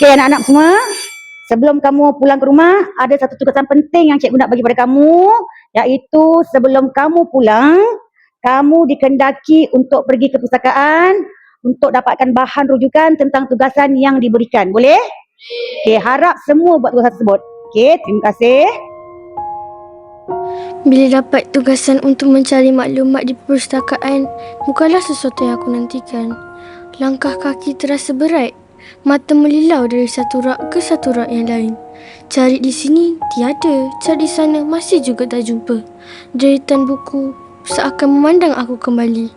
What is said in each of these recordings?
Okey anak-anak semua, sebelum kamu pulang ke rumah, ada satu tugasan penting yang cikgu nak bagi pada kamu, iaitu sebelum kamu pulang, kamu dikendaki untuk pergi ke perpustakaan untuk dapatkan bahan rujukan tentang tugasan yang diberikan. Boleh? Okey, harap semua buat tugasan tersebut. Okey, terima kasih. Bila dapat tugasan untuk mencari maklumat di perpustakaan, bukanlah sesuatu yang aku nantikan. Langkah kaki terasa berat. Mata melilau dari satu rak ke satu rak yang lain. Cari di sini, tiada. Cari di sana, masih juga tak jumpa. Deretan buku seakan memandang aku kembali.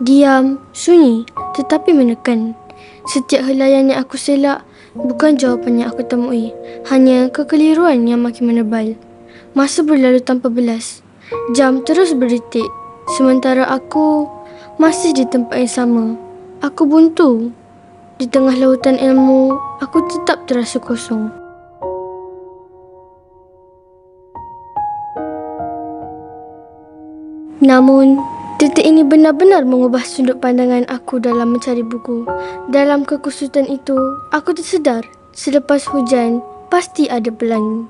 Diam, sunyi, tetapi menekan. Setiap helaian yang aku selak, bukan jawapan yang aku temui. Hanya kekeliruan yang makin menebal. Masa berlalu tanpa belas. Jam terus berdetik. Sementara aku masih di tempat yang sama. Aku buntu. Di tengah lautan ilmu, aku tetap terasa kosong. Namun, detik ini benar-benar mengubah sudut pandangan aku dalam mencari buku. Dalam kekusutan itu, aku tersedar selepas hujan, pasti ada pelangi.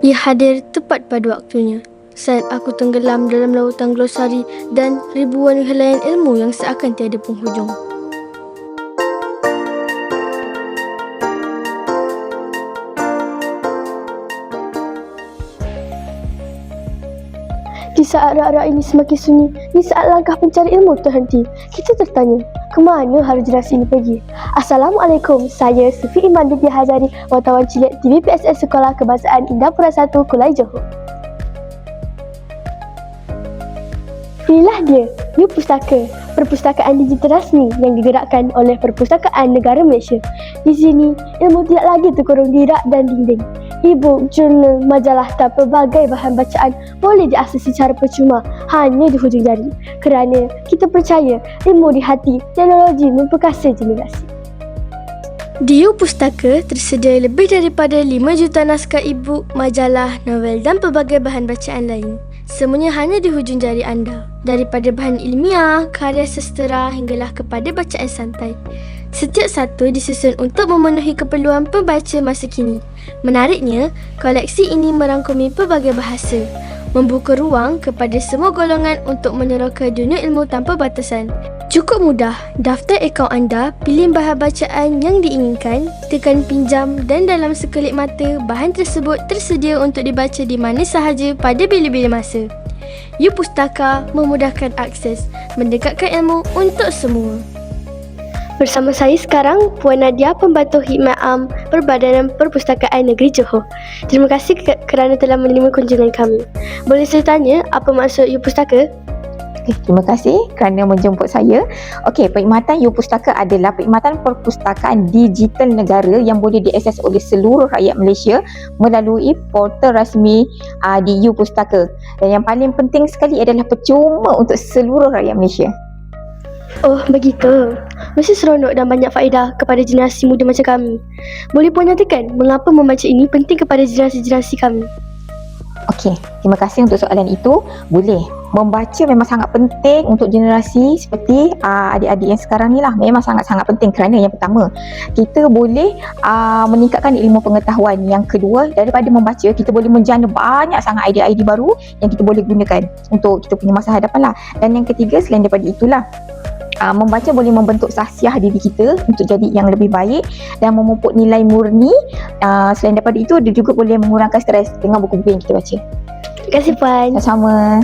Ia hadir tepat pada waktunya. Saat aku tenggelam dalam lautan glosari dan ribuan helaian ilmu yang seakan tiada penghujung. Di saat rak-rak ini semakin sunyi, di saat langkah pencari ilmu terhenti, kita tertanya, ke mana hari generasi ini pergi? Assalamualaikum, saya Sufi Iman binti Hazari, wartawan cilik TVPSS Sekolah Kebangsaan Indapura 1, Kulai Johor. Inilah dia, U Pustaka, perpustakaan digital rasmi yang digerakkan oleh Perpustakaan Negara Malaysia. Di sini, ilmu tidak lagi terkurung di rak dan dinding. E-book, jurnal, majalah dan pelbagai bahan bacaan boleh diakses secara percuma hanya di hujung jari. Kerana kita percaya ilmu di hati, teknologi memperkasa generasi. Di U Pustaka tersedia lebih daripada 5 juta naskah e-book, majalah, novel dan pelbagai bahan bacaan lain. Semuanya hanya di hujung jari anda. Daripada bahan ilmiah, karya sastera hinggalah kepada bacaan santai. Setiap satu disusun untuk memenuhi keperluan pembaca masa kini. Menariknya, koleksi ini merangkumi pelbagai bahasa, membuka ruang kepada semua golongan untuk meneroka dunia ilmu tanpa batasan. Cukup mudah, daftar akaun anda, pilih bahan bacaan yang diinginkan, tekan pinjam dan dalam sekelip mata, bahan tersebut tersedia untuk dibaca di mana sahaja pada bila-bila masa. U Pustaka memudahkan akses, mendekatkan ilmu untuk semua. Bersama saya sekarang, Puan Nadia, Pembantu Khidmat Am Perbadanan Perpustakaan Negeri Johor. Terima kasih kerana telah menerima kunjungan kami. Boleh saya tanya apa maksud U Pustaka? Terima kasih kerana menjemput saya. Okey, perkhidmatan U Pustaka adalah perkhidmatan perpustakaan digital negara yang boleh diakses oleh seluruh rakyat Malaysia melalui portal rasmi di U Pustaka. Dan yang paling penting sekali adalah percuma untuk seluruh rakyat Malaysia. Oh, begitu. Mesti seronok dan banyak faedah kepada generasi muda macam kami. Boleh Puan nyatakan mengapa membaca ini penting kepada generasi-generasi kami? Okey, terima kasih untuk soalan itu. Boleh. Membaca memang sangat penting untuk generasi seperti adik-adik yang sekarang ni lah. Memang sangat-sangat penting kerana yang pertama, kita boleh meningkatkan ilmu pengetahuan. Yang kedua, daripada membaca, kita boleh menjana banyak sangat idea-idea baru yang kita boleh gunakan untuk kita punya masa hadapan lah. Dan yang ketiga, selain daripada itulah, membaca boleh membentuk sahsiah diri kita untuk jadi yang lebih baik dan memupuk nilai murni. Selain daripada itu, dia juga boleh mengurangkan stres dengan buku-buku yang kita baca. Terima kasih Puan. Sama-sama.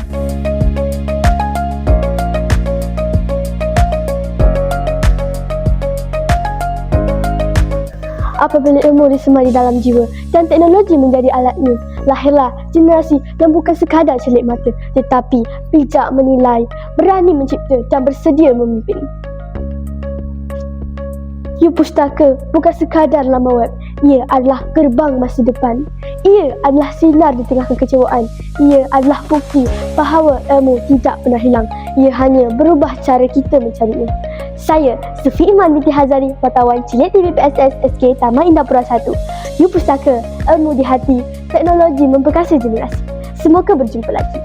Apabila ilmu disemai dalam jiwa dan teknologi menjadi alatnya, lahirlah generasi yang bukan sekadar celik mata tetapi bijak menilai, berani mencipta dan bersedia memimpin. U Pustaka bukan sekadar laman web, ia adalah gerbang masa depan. Ia adalah sinar di tengah kekecewaan. Ia adalah bukti bahawa ilmu tidak pernah hilang. Ia hanya berubah cara kita mencarinya. Saya, Sufi Iman binti Hazari, wartawan cilik TVPSS SK Taman Indapura 1. U Pustaka, ilmu di hati, teknologi memperkasa generasi. Semoga berjumpa lagi.